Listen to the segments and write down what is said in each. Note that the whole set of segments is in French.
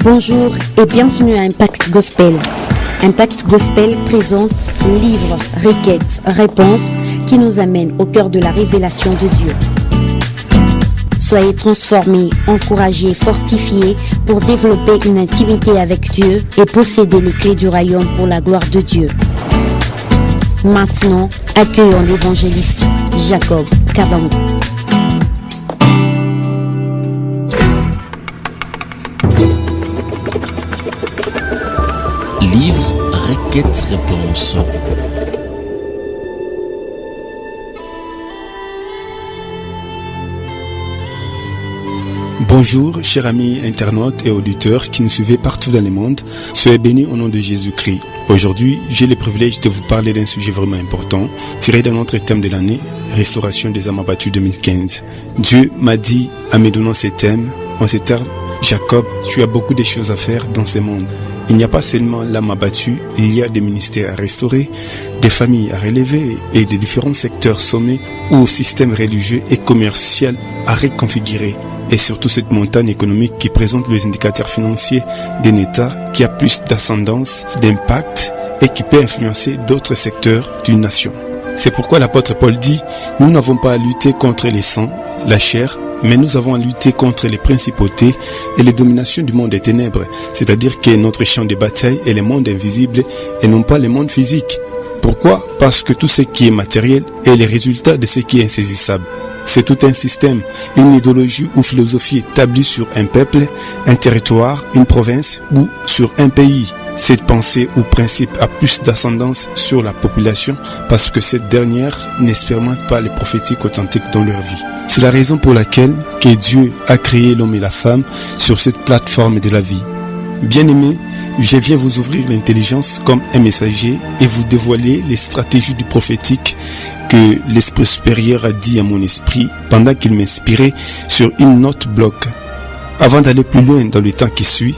Bonjour et bienvenue à Impact Gospel. Impact Gospel présente livres, requêtes, réponses qui nous amènent au cœur de la révélation de Dieu. Soyez transformés, encouragés, fortifiés pour développer une intimité avec Dieu et posséder les clés du royaume pour la gloire de Dieu. Maintenant, accueillons l'évangéliste Jacob Kabamou. Livre, requêtes, réponses. Bonjour, chers amis internautes et auditeurs qui nous suivez partout dans le monde. Soyez bénis au nom de Jésus-Christ. Aujourd'hui, j'ai le privilège de vous parler d'un sujet vraiment important, tiré de notre thème de l'année, Restauration des âmes abattues 2015. Dieu m'a dit, en me donnant ces thèmes, en ces termes, Jacob, tu as beaucoup de choses à faire dans ce monde. Il n'y a pas seulement l'âme abattue, il y a des ministères à restaurer, des familles à relever et des différents secteurs sommés ou systèmes religieux et commerciaux à reconfigurer. Et surtout cette montagne économique qui présente les indicateurs financiers d'un État qui a plus d'ascendance, d'impact et qui peut influencer d'autres secteurs d'une nation. C'est pourquoi l'apôtre Paul dit, nous n'avons pas à lutter contre les sangs, la chair, mais nous avons à lutter contre les principautés et les dominations du monde des ténèbres, c'est-à-dire que notre champ de bataille est le monde invisible et non pas le monde physique. Pourquoi ? Parce que tout ce qui est matériel est le résultat de ce qui est insaisissable. C'est tout un système, une idéologie ou philosophie établie sur un peuple, un territoire, une province ou sur un pays. Cette pensée ou principe a plus d'ascendance sur la population parce que cette dernière n'expérimente pas les prophétiques authentiques dans leur vie. C'est la raison pour laquelle que Dieu a créé l'homme et la femme sur cette plateforme de la vie. Bien-aimés, je viens vous ouvrir l'intelligence comme un messager et vous dévoiler les stratégies du prophétique que l'Esprit supérieur a dit à mon esprit pendant qu'il m'inspirait sur une note bloc. Avant d'aller plus loin dans le temps qui suit,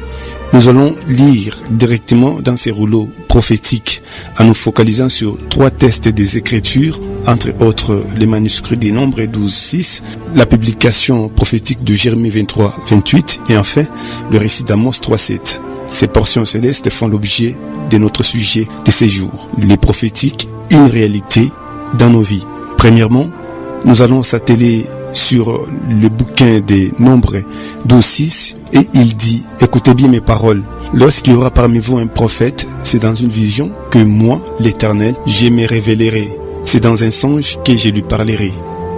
nous allons lire directement dans ces rouleaux prophétiques en nous focalisant sur 3 textes des Écritures, entre autres les manuscrits des Nombres 12:6, la publication prophétique de Jérémie 23:28 et enfin le récit d'Amos 3:7. Ces portions célestes font l'objet de notre sujet de ces jours, les prophétiques, une réalité dans nos vies. Premièrement, nous allons s'atteler sur le bouquin des Nombres 12:6 et il dit, écoutez bien mes paroles, lorsqu'il y aura parmi vous un prophète, c'est dans une vision que moi, l'Éternel, je me révélerai. C'est dans un songe que je lui parlerai.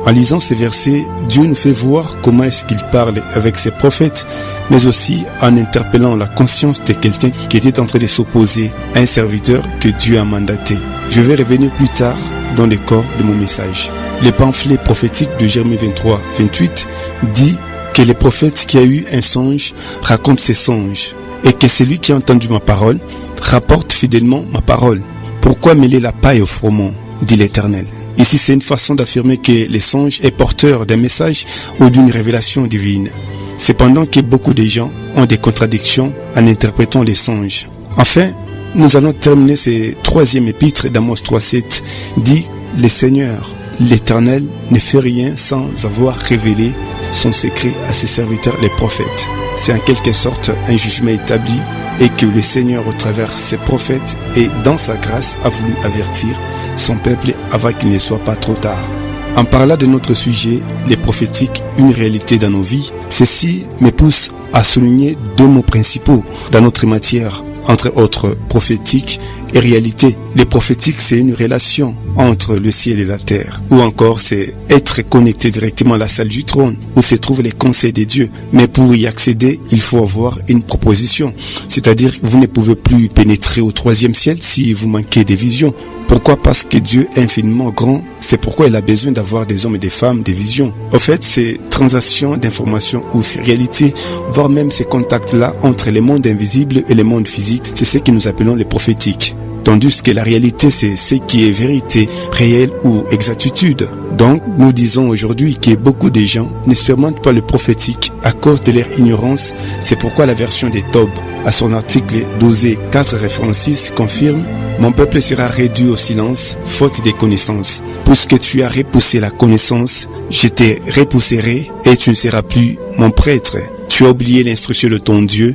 En lisant ces versets, Dieu nous fait voir comment est-ce qu'il parle avec ses prophètes, mais aussi en interpellant la conscience de quelqu'un qui était en train de s'opposer à un serviteur que Dieu a mandaté. Je vais revenir plus tard dans le corps de mon message. Le pamphlet prophétique de Jérémie 23:28 dit que le prophète qui a eu un songe raconte ses songes et que celui qui a entendu ma parole rapporte fidèlement ma parole. Pourquoi mêler la paille au froment, dit l'Éternel. Ici, c'est une façon d'affirmer que le songe est porteur d'un message ou d'une révélation divine. Cependant que beaucoup de gens ont des contradictions en interprétant les songes. Enfin, nous allons terminer ce 3e épître d'Amos 3:7, dit le Seigneur, l'Éternel ne fait rien sans avoir révélé son secret à ses serviteurs les prophètes. C'est en quelque sorte un jugement établi et que le Seigneur au travers ses prophètes et dans sa grâce a voulu avertir son peuple avant qu'il ne soit pas trop tard. En parlant de notre sujet, les prophétiques, une réalité dans nos vies, ceci me pousse à souligner 2 mots principaux dans notre matière, entre autres prophétique et réalité. Les prophétiques, c'est une relation entre le ciel et la terre, ou encore c'est être connecté directement à la salle du trône où se trouvent les conseils de Dieu. Mais pour y accéder, il faut avoir une proposition, c'est-à-dire que vous ne pouvez plus pénétrer au 3e ciel si vous manquez des visions. Pourquoi ? Parce que Dieu est infiniment grand, c'est pourquoi il a besoin d'avoir des hommes et des femmes, des visions. En fait, ces transactions d'informations ou ces réalités, voire même ces contacts-là entre les mondes invisibles et les mondes physiques, c'est ce que nous appelons les prophétiques. Tandis que la réalité, c'est ce qui est vérité, réelle ou exactitude. Donc, nous disons aujourd'hui que beaucoup de gens n'expérimentent pas le prophétique à cause de leur ignorance. C'est pourquoi la version des Tob, à son article 12:4 référence 6, confirme « Mon peuple sera réduit au silence, faute de connaissances. Puisque tu as repoussé la connaissance, je te repousserai et tu ne seras plus mon prêtre. tu as oublié l'instruction de ton Dieu,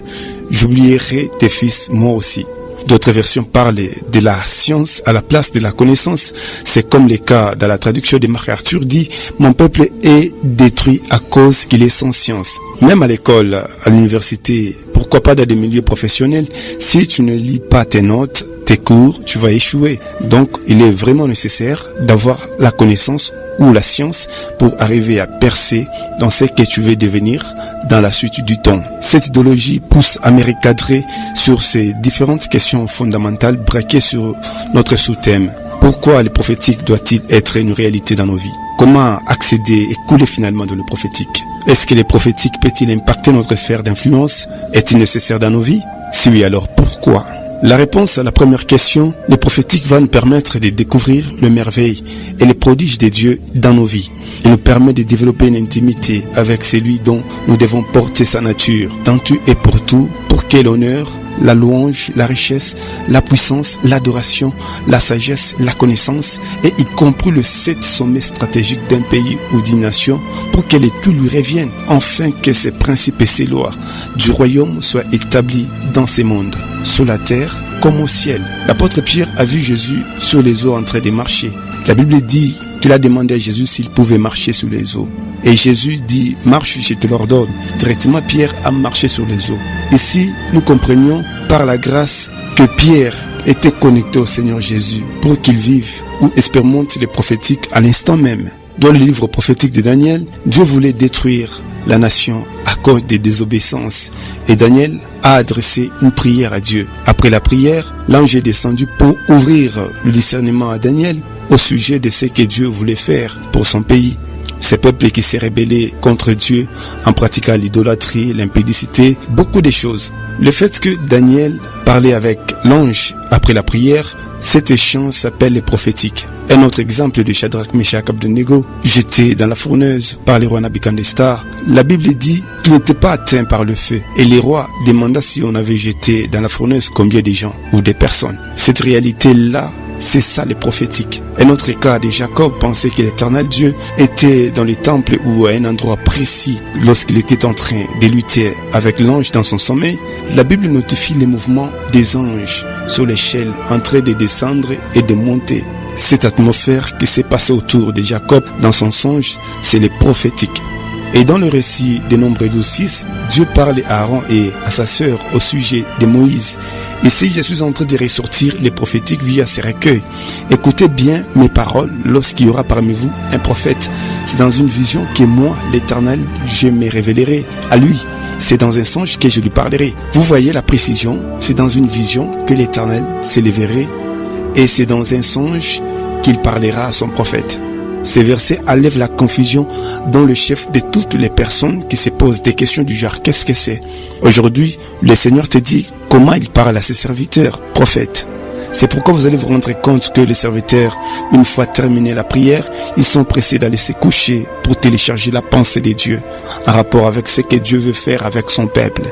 j'oublierai tes fils, moi aussi. D'autres versions parlent de la science à la place de la connaissance. C'est comme le cas dans la traduction de MacArthur dit « Mon peuple est détruit à cause qu'il est sans science ». Même à l'école, à l'université, pourquoi pas dans des milieux professionnels, si tu ne lis pas tes notes, tes cours, tu vas échouer. Donc, il est vraiment nécessaire d'avoir la connaissance ou la science pour arriver à percer dans ce que tu veux devenir dans la suite du temps. Cette idéologie pousse à me recadrer sur ces différentes questions fondamentales braquées sur notre sous-thème. Pourquoi le prophétique doit-il être une réalité dans nos vies? Comment accéder et couler finalement dans le prophétique? Est-ce que le prophétique peut-il impacter notre sphère d'influence? Est-il nécessaire dans nos vies? Si oui, alors pourquoi? La réponse à la première question, le prophétique va nous permettre de découvrir le merveille et les prodiges de Dieu dans nos vies. Il nous permet de développer une intimité avec celui dont nous devons porter sa nature, dans tout et pour tout, pour que l'honneur, la louange, la richesse, la puissance, l'adoration, la sagesse, la connaissance et y compris le 7 sommet stratégique d'un pays ou d'une nation pour que les tout lui reviennent, afin que ses principes et ses lois du royaume soient établis dans ces mondes, sur la terre comme au ciel. L'apôtre Pierre a vu Jésus sur les eaux en train de marcher. La Bible dit qu'il a demandé à Jésus s'il pouvait marcher sur les eaux. Et Jésus dit, marche, je te l'ordonne. Directement, Pierre a marché sur les eaux. Ici, nous comprenions par la grâce que Pierre était connecté au Seigneur Jésus pour qu'il vive ou expérimente les prophétiques à l'instant même. Dans le livre prophétique de Daniel, Dieu voulait détruire la nation à cause des désobéissances. Et Daniel a adressé une prière à Dieu. Après la prière, l'ange est descendu pour ouvrir le discernement à Daniel au sujet de ce que Dieu voulait faire pour son pays. Ce peuple qui s'est rébellé contre Dieu en pratiquant l'idolâtrie, l'impudicité, beaucoup de choses. Le fait que Daniel parlait avec l'ange après la prière, cet échange s'appelle le prophétique. Un autre exemple de Shadrach, Meshach, Abednego, jeté dans la fourneuse par le roi Nabuchodonosor. La Bible dit qu'il n'était pas atteint par le feu. Et le roi demanda si on avait jeté dans la fourneuse combien de gens ou des personnes. Cette réalité-là, c'est ça le prophétique. Un autre cas de Jacob pensait que l'éternel Dieu était dans le temple ou à un endroit précis lorsqu'il était en train de lutter avec l'ange dans son sommeil. La Bible notifie les mouvements des anges sur l'échelle en train de descendre et de monter. Cette atmosphère qui s'est passée autour de Jacob dans son songe, c'est le prophétique. Et dans le récit de Nombre 12:6, Dieu parle à Aaron et à sa sœur au sujet de Moïse. Ici, je suis en train de ressortir les prophétiques via ces recueils. Écoutez bien mes paroles lorsqu'il y aura parmi vous un prophète. C'est dans une vision que moi, l'Éternel, je me révélerai à lui. C'est dans un songe que je lui parlerai. Vous voyez la précision, c'est dans une vision que l'Éternel s'élèverait et c'est dans un songe qu'il parlera à son prophète. Ces versets enlèvent la confusion dans le chef de toutes les personnes qui se posent des questions du genre « qu'est-ce que c'est ?» Aujourd'hui, le Seigneur te dit comment il parle à ses serviteurs, prophètes. C'est pourquoi vous allez vous rendre compte que les serviteurs, une fois terminé la prière, ils sont pressés d'aller se coucher pour télécharger la pensée de Dieu en rapport avec ce que Dieu veut faire avec son peuple.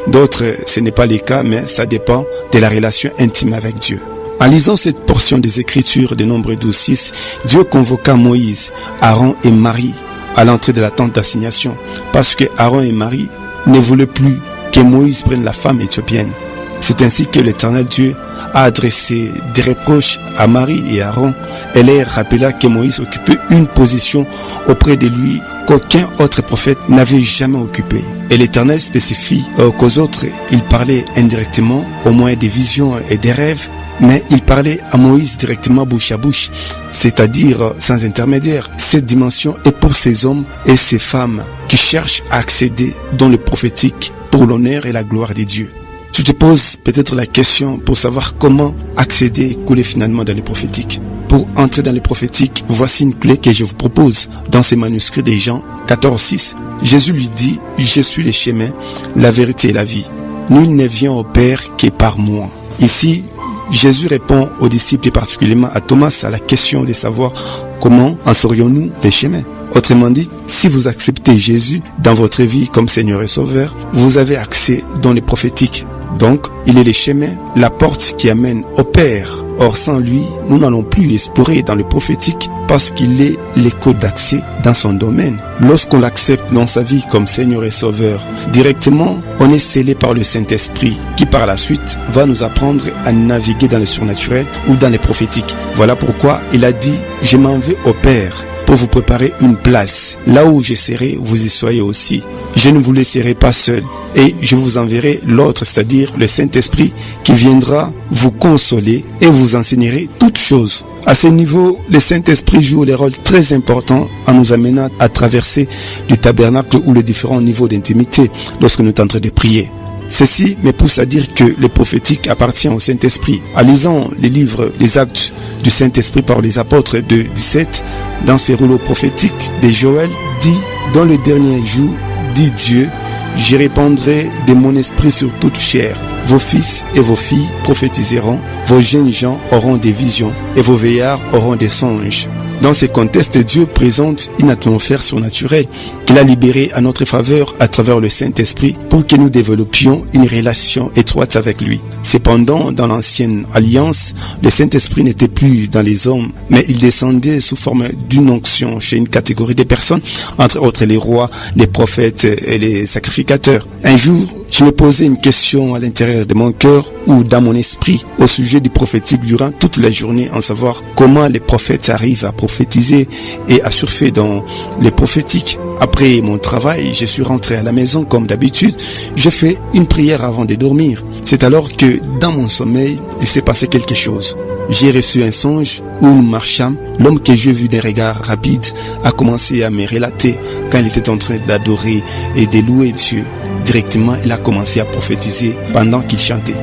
D'autres, ce n'est pas le cas, mais ça dépend de la relation intime avec Dieu. En lisant cette portion des Écritures de Nombre 12:6, Dieu convoqua Moïse, Aaron et Marie à l'entrée de la tente d'assignation parce que Aaron et Marie ne voulaient plus que Moïse prenne la femme éthiopienne. C'est ainsi que l'Éternel Dieu a adressé des reproches à Marie et Aaron. Elle leur rappela que Moïse occupait une position auprès de lui qu'aucun autre prophète n'avait jamais occupée. Et l'Éternel spécifie qu'aux autres, il parlait indirectement, au moyen des visions et des rêves, mais il parlait à Moïse directement bouche à bouche, c'est-à-dire sans intermédiaire. Cette dimension est pour ces hommes et ces femmes qui cherchent à accéder dans le prophétique pour l'honneur et la gloire de Dieu. Tu te poses peut-être la question pour savoir comment accéder et couler finalement dans le prophétique. Pour entrer dans le prophétique, voici une clé que je vous propose dans ces manuscrits des Jean 14:6. Jésus lui dit « Je suis le chemin, la vérité et la vie. Nul ne vient au Père que par moi. » Ici, Jésus répond aux disciples et particulièrement à Thomas à la question de savoir comment en saurions-nous les chemins. Autrement dit, si vous acceptez Jésus dans votre vie comme Seigneur et Sauveur, vous avez accès dans les prophétiques. Donc, il est le chemin, la porte qui amène au Père, Or, sans lui, nous n'allons plus explorer dans le prophétique parce qu'il est l'écho d'accès dans son domaine. Lorsqu'on l'accepte dans sa vie comme Seigneur et Sauveur, directement, on est scellé par le Saint-Esprit qui par la suite va nous apprendre à naviguer dans le surnaturel ou dans les prophétiques. Voilà pourquoi il a dit « Je m'en vais au Père » pour vous préparer une place. Là où je serai, vous y soyez aussi. Je ne vous laisserai pas seul et je vous enverrai l'autre, c'est-à-dire le Saint-Esprit qui viendra vous consoler et vous enseignerai toutes choses. À ce niveau, le Saint-Esprit joue des rôles très importants en nous amenant à traverser le tabernacle ou les différents niveaux d'intimité lorsque nous sommes en train de prier. Ceci me pousse à dire que le prophétique appartient au Saint-Esprit. En lisant les livres, les actes du Saint-Esprit par les apôtres de 17, dans ces rouleaux prophétiques de Joël, dit « Dans le dernier jour, dit Dieu, je répandrai de mon esprit sur toute chair. Vos fils et vos filles prophétiseront, vos jeunes gens auront des visions et vos vieillards auront des songes. » Dans ces contextes, Dieu présente une atmosphère surnaturelle qu'il a libérée à notre faveur à travers le Saint-Esprit pour que nous développions une relation étroite avec lui. Cependant, dans l'ancienne alliance, le Saint-Esprit n'était plus dans les hommes, mais il descendait sous forme d'une onction chez une catégorie de personnes, entre autres les rois, les prophètes et les sacrificateurs. Un jour, je me posais une question à l'intérieur de mon cœur ou dans mon esprit au sujet du prophétique durant toute la journée, en savoir comment les prophètes arrivent à prophétiser et à surfer dans les prophétiques. Après mon travail, je suis rentré à la maison comme d'habitude. Je fais une prière avant de dormir. C'est alors que dans mon sommeil, il s'est passé quelque chose. J'ai reçu un songe où nous marchâmes. L'homme que j'ai vu d'un regard rapide a commencé à me relater quand il était en train d'adorer et de louer Dieu. Directement, il a commencé à prophétiser pendant qu'il chantait.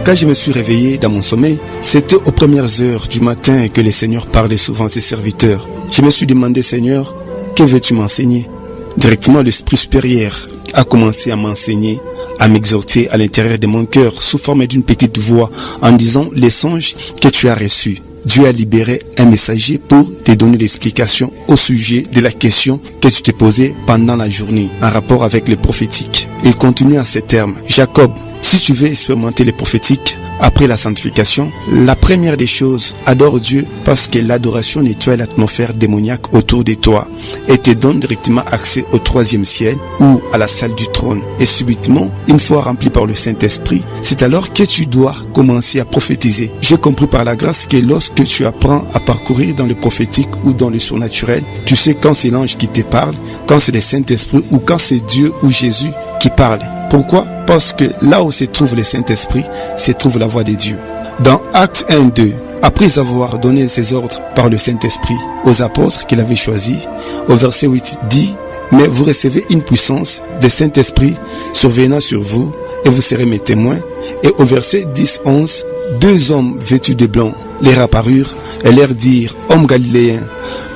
Quand je me suis réveillé dans mon sommeil, c'était aux premières heures du matin que le Seigneur parlait souvent à ses serviteurs. Je me suis demandé, Seigneur, que veux-tu m'enseigner? Directement, l'Esprit supérieur a commencé à m'enseigner, à m'exhorter à l'intérieur de mon cœur sous forme d'une petite voix en disant les songes que tu as reçus. Dieu a libéré un messager pour te donner l'explication au sujet de la question que tu t'es posée pendant la journée en rapport avec le prophétique. Il continue à ces termes. Jacob, si tu veux expérimenter le prophétique après la sanctification, la première des choses, adore Dieu parce que l'adoration nettoie l'atmosphère démoniaque autour de toi et te donne directement accès au troisième ciel ou à la salle du trône. Et subitement, une fois rempli par le Saint-Esprit, c'est alors que tu dois commencer à prophétiser. J'ai compris par la grâce que lorsque tu apprends à parcourir dans le prophétique ou dans le surnaturel, tu sais quand c'est l'ange qui te parle, quand c'est le Saint-Esprit ou quand c'est Dieu ou Jésus qui parle. Pourquoi? Parce que là où se trouve le Saint-Esprit, se trouve la voix de Dieu. Dans Actes 1-2, après avoir donné ses ordres par le Saint-Esprit aux apôtres qu'il avait choisis, au verset 8 dit « Mais vous recevez une puissance de Saint-Esprit survenant sur vous et vous serez mes témoins. » Et au verset 10-11, deux hommes vêtus de blanc leur apparurent et leur dirent « Hommes galiléens,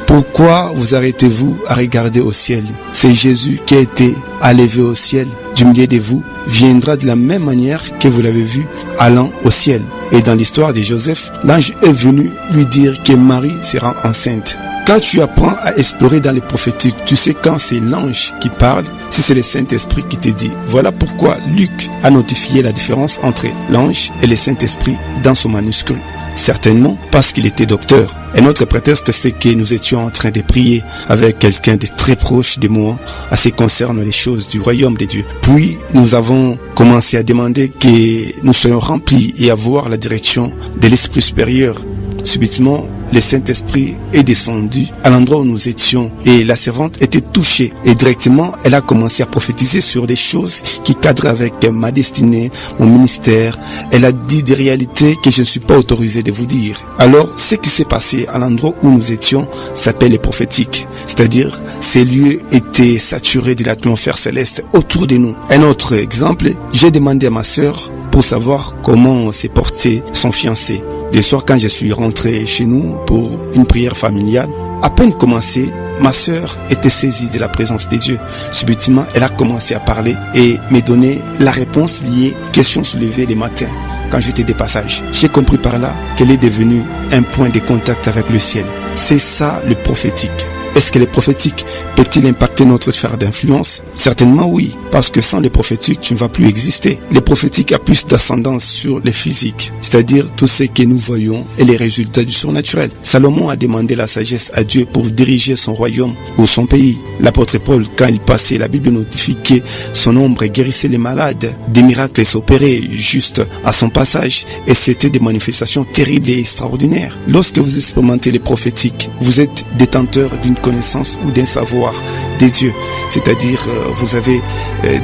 pourquoi vous arrêtez-vous à regarder au ciel? C'est Jésus qui a été élevé au ciel du milieu de vous, viendra de la même manière que vous l'avez vu allant au ciel. » Et dans l'histoire de Joseph, l'ange est venu lui dire que Marie sera enceinte. Quand tu apprends à explorer dans les prophétiques, tu sais quand c'est l'ange qui parle, si c'est le Saint-Esprit qui te dit. Voilà pourquoi Luc a notifié la différence entre l'ange et le Saint-Esprit dans son manuscrit. Certainement parce qu'il était docteur. Un autre prétexte, c'est que nous étions en train de prier avec quelqu'un de très proche de moi à ce qui concerne les choses du royaume de Dieu. Puis nous avons commencé à demander que nous soyons remplis et avoir la direction de l'Esprit supérieur. Subitement, le Saint-Esprit est descendu à l'endroit où nous étions et la servante était touchée et directement elle a commencé à prophétiser sur des choses qui cadrent avec ma destinée, mon ministère. Elle a dit des réalités que je ne suis pas autorisé de vous dire. Alors ce qui s'est passé à l'endroit où nous étions s'appelle les prophétiques, c'est-à-dire ces lieux étaient saturés de l'atmosphère céleste autour de nous. Un autre exemple, j'ai demandé à ma sœur pour savoir comment s'est porté son fiancé. Des soirs, quand je suis rentré chez nous pour une prière familiale, à peine commencé, ma sœur était saisie de la présence de Dieu. Subitement, elle a commencé à parler et me donner la réponse liée aux questions soulevées les matins quand j'étais de passage. J'ai compris par là qu'elle est devenue un point de contact avec le ciel. C'est ça le prophétique. Est-ce que les prophétiques peuvent-ils impacter notre sphère d'influence? Certainement oui, parce que sans les prophétiques, tu ne vas plus exister. Les prophétiques ont plus d'ascendance sur les physiques, c'est-à-dire tout ce que nous voyons et les résultats du surnaturel. Salomon a demandé la sagesse à Dieu pour diriger son royaume ou son pays. L'apôtre Paul, quand il passait, la Bible notifie que son ombre guérissait les malades. Des miracles s'opéraient juste à son passage et c'était des manifestations terribles et extraordinaires. Lorsque vous expérimentez les prophétiques, vous êtes détenteur d'une connaissance ou d'un savoir des dieux, c'est-à-dire vous avez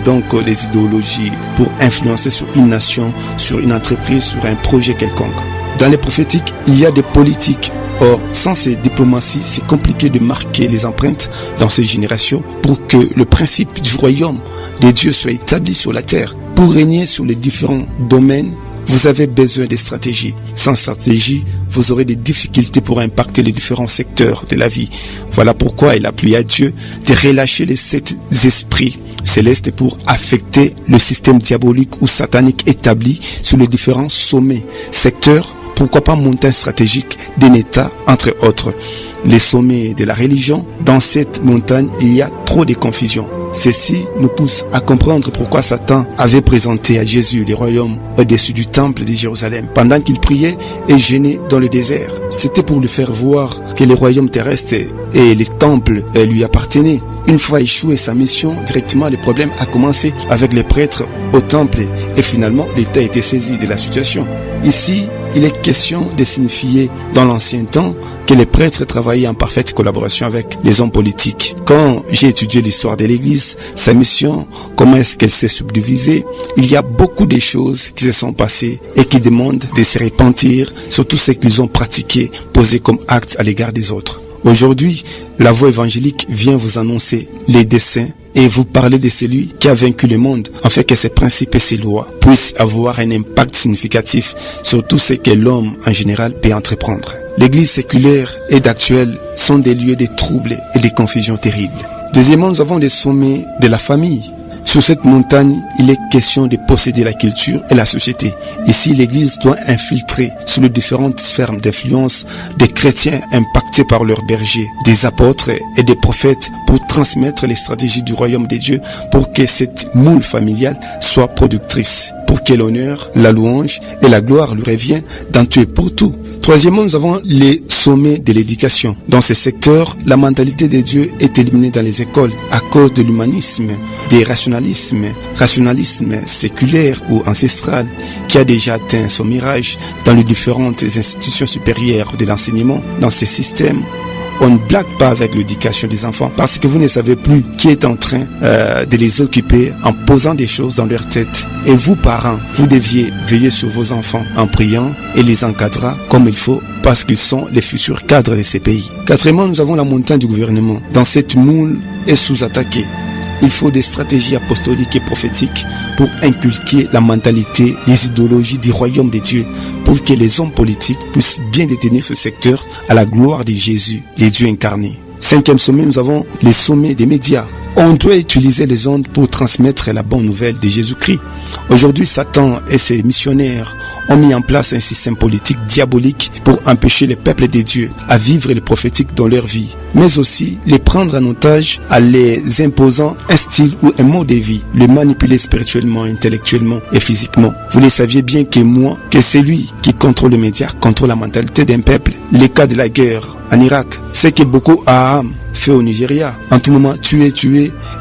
donc les idéologies pour influencer sur une nation, sur une entreprise, sur un projet quelconque. Dans les prophétiques, il y a des politiques. Or, sans ces diplomaties, c'est compliqué de marquer les empreintes dans ces générations pour que le principe du royaume des dieux soit établi sur la terre. Pour régner sur les différents domaines, vous avez besoin de stratégie. Sans stratégie, vous aurez des difficultés pour impacter les différents secteurs de la vie. Voilà pourquoi il a plu à Dieu de relâcher les 7 esprits célestes pour affecter le système diabolique ou satanique établi sur les différents sommets, secteurs, pourquoi pas montagnes stratégiques d'un État, entre autres. Les sommets de la religion, dans cette montagne, il y a trop de confusion. Ceci nous pousse à comprendre pourquoi Satan avait présenté à Jésus les royaumes au-dessus du temple de Jérusalem pendant qu'il priait et jeûnait dans le désert. C'était pour lui faire voir que les royaumes terrestres et les temples lui appartenaient. Une fois échoué sa mission, directement le problème a commencé avec les prêtres au temple et finalement l'État a été saisi de la situation. Ici, il est question de signifier dans l'ancien temps que les prêtres travaillaient en parfaite collaboration avec les hommes politiques. Quand j'ai étudié l'histoire de l'Église, sa mission, comment est-ce qu'elle s'est subdivisée, il y a beaucoup de choses qui se sont passées et qui demandent de se repentir sur tout ce qu'ils ont pratiqué, posé comme acte à l'égard des autres. Aujourd'hui, la voix évangélique vient vous annoncer les desseins et vous parler de celui qui a vaincu le monde, afin que ses principes et ses lois puissent avoir un impact significatif sur tout ce que l'homme en général peut entreprendre. L'église séculaire et d'actuelle sont des lieux de troubles et de confusions terribles. Deuxièmement, nous avons des sommets de la famille. Sur cette montagne, il est question de posséder la culture et la société. Ici, l'Église doit infiltrer sur les différentes sphères d'influence des chrétiens impactés par leurs bergers, des apôtres et des prophètes pour transmettre les stratégies du royaume des dieux pour que cette moule familiale soit productrice, pour que l'honneur, la louange et la gloire lui reviennent dans tout et pour tout. Troisièmement, nous avons les sommets de l'éducation. Dans ces secteurs, la mentalité des dieux est éliminée dans les écoles à cause de l'humanisme, des rationalisme séculaire ou ancestral qui a déjà atteint son mirage dans les différentes institutions supérieures de l'enseignement. Dans ces systèmes, on ne blague pas avec l'éducation des enfants parce que vous ne savez plus qui est en train de les occuper en posant des choses dans leur tête. Et vous, parents, vous deviez veiller sur vos enfants en priant et les encadrant comme il faut parce qu'ils sont les futurs cadres de ces pays. Quatrièmement, nous avons la montagne du gouvernement. Dans cette moule est sous-attaquée. Il faut des stratégies apostoliques et prophétiques pour inculquer la mentalité des idéologies du royaume des dieux, pour que les hommes politiques puissent bien détenir ce secteur à la gloire de Jésus, les dieux incarnés. Cinquième sommet, nous avons les sommets des médias. On doit utiliser les ondes pour transmettre la bonne nouvelle de Jésus-Christ. Aujourd'hui, Satan et ses missionnaires ont mis en place un système politique diabolique pour empêcher le peuple des dieux à vivre le prophétique dans leur vie, mais aussi les prendre en otage en les imposant un style ou un mode de vie, les manipuler spirituellement, intellectuellement et physiquement. Vous le saviez bien que moi, que celui qui contrôle les médias contrôle la mentalité d'un peuple. Les cas de la guerre en Irak, c'est que Boko Haram fait au Nigeria. En tout moment, tué,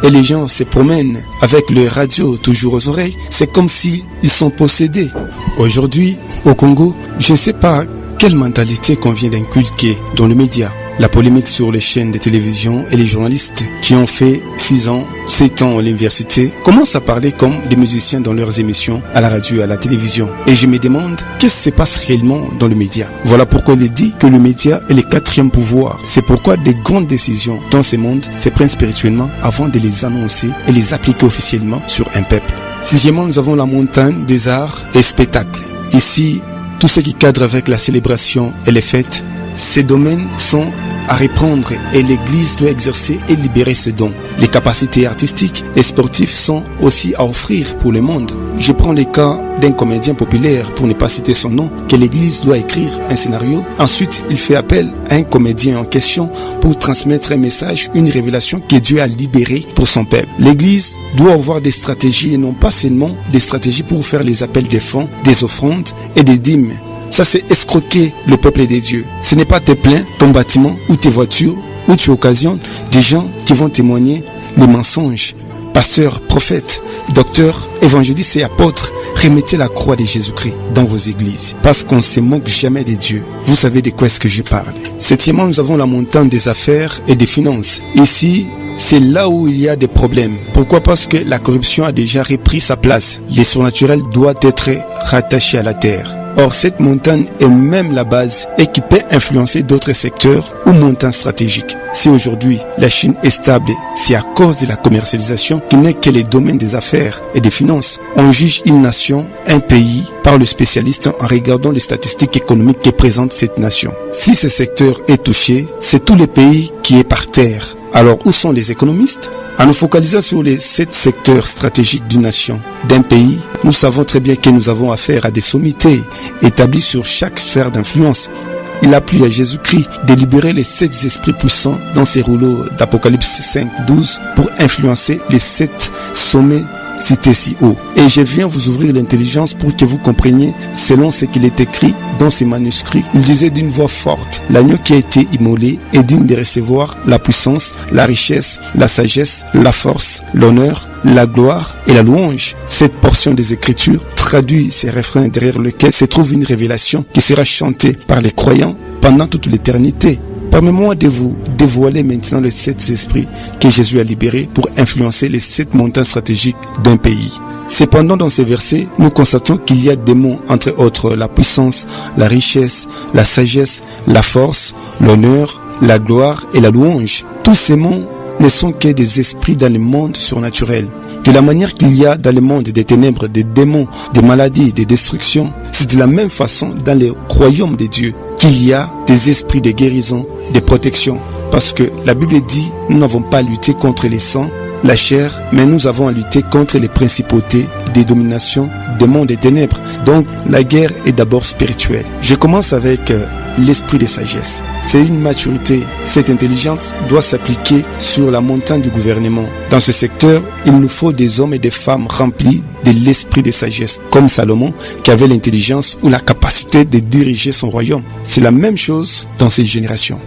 et les gens se promènent avec leur radio toujours aux oreilles. C'est comme s'ils sont possédés. Aujourd'hui, au Congo, je ne sais pas quelle mentalité qu'on vient d'inculquer dans les médias. La polémique sur les chaînes de télévision et les journalistes qui ont fait 6 ans, 7 ans à l'université commencent à parler comme des musiciens dans leurs émissions à la radio et à la télévision. Et je me demande qu'est-ce qui se passe réellement dans le média. Voilà pourquoi il est dit que le média est le 4e pouvoir. C'est pourquoi des grandes décisions dans ce monde se prennent spirituellement avant de les annoncer et les appliquer officiellement sur un peuple. Sixièmement, nous avons la montagne des arts et spectacles. Ici, tout ce qui cadre avec la célébration et les fêtes, ces domaines sont à reprendre et l'Église doit exercer et libérer ce don. Les capacités artistiques et sportives sont aussi à offrir pour le monde. Je prends le cas d'un comédien populaire, pour ne pas citer son nom, que l'Église doit écrire un scénario. Ensuite, il fait appel à un comédien en question pour transmettre un message, une révélation que Dieu a libérée pour son peuple. L'Église doit avoir des stratégies et non pas seulement des stratégies pour faire les appels des fonds, des offrandes et des dîmes. Ça, c'est escroquer le peuple des dieux. Ce n'est pas tes pleins, ton bâtiment ou tes voitures où tu occasionnes des gens qui vont témoigner les mensonges. Pasteurs, prophètes, docteurs, évangélistes et apôtres, remettez la croix de Jésus-Christ dans vos églises parce qu'on ne se moque jamais des dieux. Vous savez de quoi est-ce que je parle. Septièmement, nous avons la montagne des affaires et des finances. Ici, c'est là où il y a des problèmes. Pourquoi? Parce que la corruption a déjà repris sa place. Le surnaturel doit être rattaché à la terre. Or, cette montagne est même la base et qui peut influencer d'autres secteurs ou montagnes stratégiques. Si aujourd'hui la Chine est stable, c'est à cause de la commercialisation qui n'est que les domaines des affaires et des finances. On juge une nation, un pays, par le spécialiste en regardant les statistiques économiques que présente cette nation. Si ce secteur est touché, c'est tout le pays qui est par terre. Alors, où sont les économistes? En nous focalisant sur les 7 secteurs stratégiques d'une nation, d'un pays, nous savons très bien que nous avons affaire à des sommités établies sur chaque sphère d'influence. Il a plu à Jésus-Christ de libérer les 7 esprits puissants dans ses rouleaux d'Apocalypse 5:12 pour influencer les 7 sommets cités si haut. Et je viens vous ouvrir l'intelligence pour que vous compreniez selon ce qu'il est écrit dans ces manuscrits. Il disait d'une voix forte: l'agneau qui a été immolé est digne de recevoir la puissance, la richesse, la sagesse, la force, l'honneur, la gloire et la louange. Cette portion des Écritures traduit ces refrains derrière lesquels se trouve une révélation qui sera chantée par les croyants pendant toute l'éternité. Permettez-moi de vous dévoiler maintenant les 7 esprits que Jésus a libérés pour influencer les 7 montagnes stratégiques d'un pays. Cependant, dans ces versets, nous constatons qu'il y a des mots, entre autres la puissance, la richesse, la sagesse, la force, l'honneur, la gloire et la louange. Tous ces mots ne sont que des esprits dans le monde surnaturel. De la manière qu'il y a dans le monde des ténèbres, des démons, des maladies, des destructions, c'est de la même façon dans le royaume de Dieu qu'il y a des esprits de guérison, de protection. Parce que la Bible dit, nous n'avons pas à lutter contre les sangs, la chair, mais nous avons à lutter contre les principautés, des dominations, des mondes des ténèbres. Donc la guerre est d'abord spirituelle. Je commence avec l'esprit de sagesse. C'est une maturité. Cette intelligence doit s'appliquer sur la montagne du gouvernement. Dans ce secteur, il nous faut des hommes et des femmes remplis de l'esprit de sagesse, comme Salomon qui avait l'intelligence ou la capacité de diriger son royaume. C'est la même chose dans cette génération.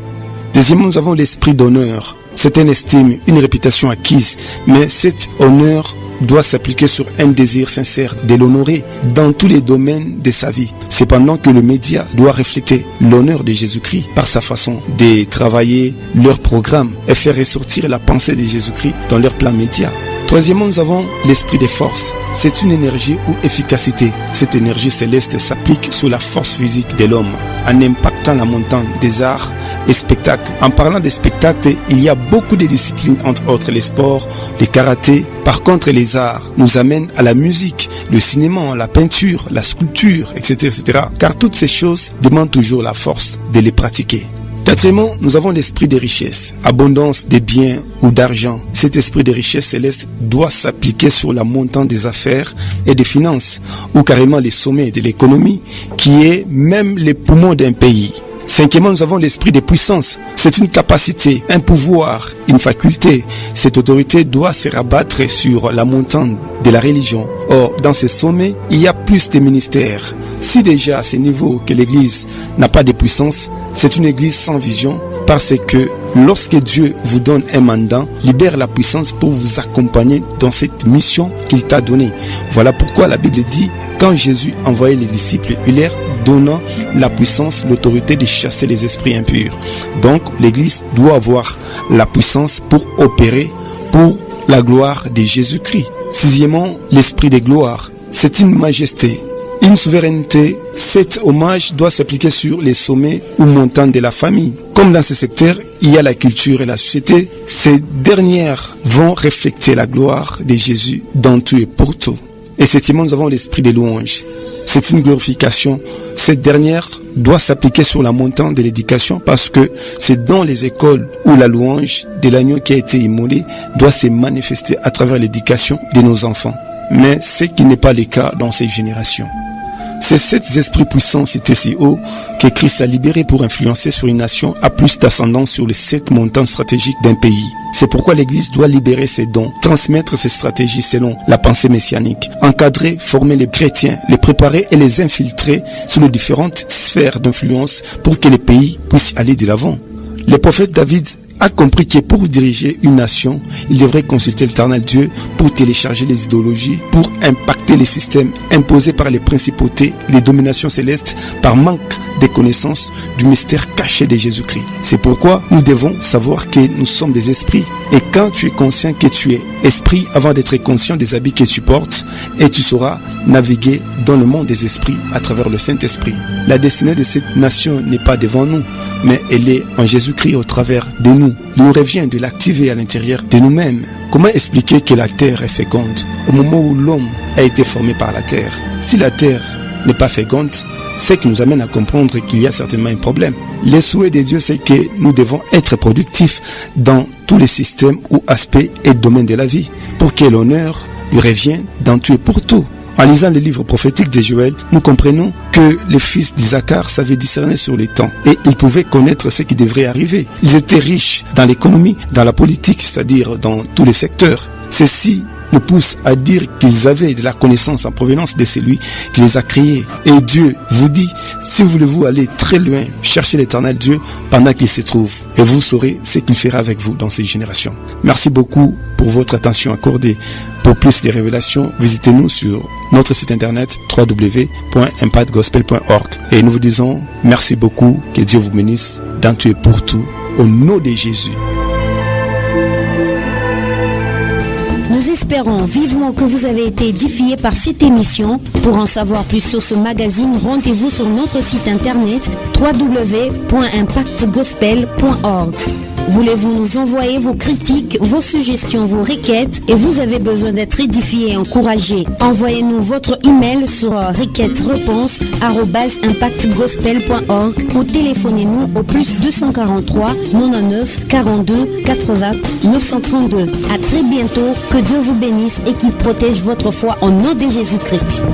Deuxièmement, nous avons l'esprit d'honneur. C'est une estime, une réputation acquise, mais cet honneur doit s'appliquer sur un désir sincère de l'honorer dans tous les domaines de sa vie. Cependant que le média doit refléter l'honneur de Jésus-Christ par sa façon de travailler leur programme et faire ressortir la pensée de Jésus-Christ dans leur plan média. Troisièmement, nous avons l'esprit de force. C'est une énergie ou efficacité. Cette énergie céleste s'applique sur la force physique de l'homme en impactant la montagne des arts et spectacles. En parlant des spectacles, il y a beaucoup de disciplines, entre autres les sports, le karaté. Par contre, les arts nous amènent à la musique, le cinéma, la peinture, la sculpture, etc., etc. Car toutes ces choses demandent toujours la force de les pratiquer. Quatrièmement, nous avons l'esprit de richesse, abondance des biens ou d'argent. Cet esprit de richesse céleste doit s'appliquer sur la montagne des affaires et des finances, ou carrément les sommets de l'économie, qui est même les poumons d'un pays. Cinquièmement, nous avons l'esprit de puissance. C'est une capacité, un pouvoir, une faculté. Cette autorité doit se rabattre sur la montagne de la religion. Or, dans ces sommets, il y a plus de ministères. Si déjà à ce niveau que l'Église n'a pas de puissance, c'est une Église sans vision, parce que lorsque Dieu vous donne un mandat, libère la puissance pour vous accompagner dans cette mission qu'il t'a donnée. Voilà pourquoi la Bible dit, quand Jésus envoyait les disciples, il leur donnant la puissance, l'autorité de chasser les esprits impurs. Donc l'Église doit avoir la puissance pour opérer pour la gloire de Jésus-Christ. Sixièmement, l'esprit de gloire. C'est une majesté, une souveraineté. Cet hommage doit s'appliquer sur les sommets ou montagnes de la famille. Comme dans ce secteur, il y a la culture et la société. Ces dernières vont refléter la gloire de Jésus dans tout et pour tout. Et septièmement, nous avons l'esprit de louange. C'est une glorification. Cette dernière doit s'appliquer sur la montagne de l'éducation parce que c'est dans les écoles où la louange de l'agneau qui a été immolé doit se manifester à travers l'éducation de nos enfants. Mais ce qui n'est pas le cas dans ces générations. C'est cet esprit puissant cité si haut que Christ a libéré pour influencer sur une nation à plus d'ascendance sur les 7 montagnes stratégiques d'un pays. C'est pourquoi l'Église doit libérer ses dons, transmettre ses stratégies selon la pensée messianique, encadrer, former les chrétiens, les préparer et les infiltrer sur les différentes sphères d'influence pour que les pays puissent aller de l'avant. Le prophète David a compris que pour diriger une nation, il devrait consulter l'éternel Dieu pour télécharger les idéologies, pour impacter les systèmes imposés par les principautés, les dominations célestes par manque de connaissances du mystère caché de Jésus-Christ. C'est pourquoi nous devons savoir que nous sommes des esprits. Et quand tu es conscient que tu es esprit avant d'être conscient des habits que tu portes, et tu sauras naviguer dans le monde des esprits à travers le Saint-Esprit. La destinée de cette nation n'est pas devant nous, mais elle est en Jésus-Christ au travers de nous. Il nous revient de l'activer à l'intérieur de nous-mêmes. Comment expliquer que la terre est féconde au moment où l'homme a été formé par la terre? Si la terre n'est pas féconde, c'est qui nous amène à comprendre qu'il y a certainement un problème. Le souhait de Dieu, c'est que nous devons être productifs dans tous les systèmes ou aspects et domaines de la vie, pour que l'honneur lui revienne dans tout et pour tout. En lisant le livre prophétique de Joël, nous comprenons que les fils d'Isaacar savaient discerner sur les temps et ils pouvaient connaître ce qui devrait arriver. Ils étaient riches dans l'économie, dans la politique, c'est-à-dire dans tous les secteurs. Ceci nous pousse à dire qu'ils avaient de la connaissance en provenance de celui qui les a créés. Et Dieu vous dit, si voulez-vous aller très loin, cherchez l'éternel Dieu pendant qu'il se trouve. Et vous saurez ce qu'il fera avec vous dans ces générations. Merci beaucoup pour votre attention accordée. Pour plus de révélations, visitez-nous sur notre site internet www.impactgospel.org. Et nous vous disons merci beaucoup, que Dieu vous bénisse dans tout et pour tout, au nom de Jésus. Nous espérons vivement que vous avez été édifiés par cette émission. Pour en savoir plus sur ce magazine, rendez-vous sur notre site internet www.impactgospel.org. Voulez-vous nous envoyer vos critiques, vos suggestions, vos requêtes et vous avez besoin d'être édifié et encouragé? Envoyez-nous votre email sur requêtes-réponses@impactgospel.org ou téléphonez-nous au plus 243 99 42 80 932. À très bientôt, que Dieu vous bénisse et qu'il protège votre foi au nom de Jésus-Christ.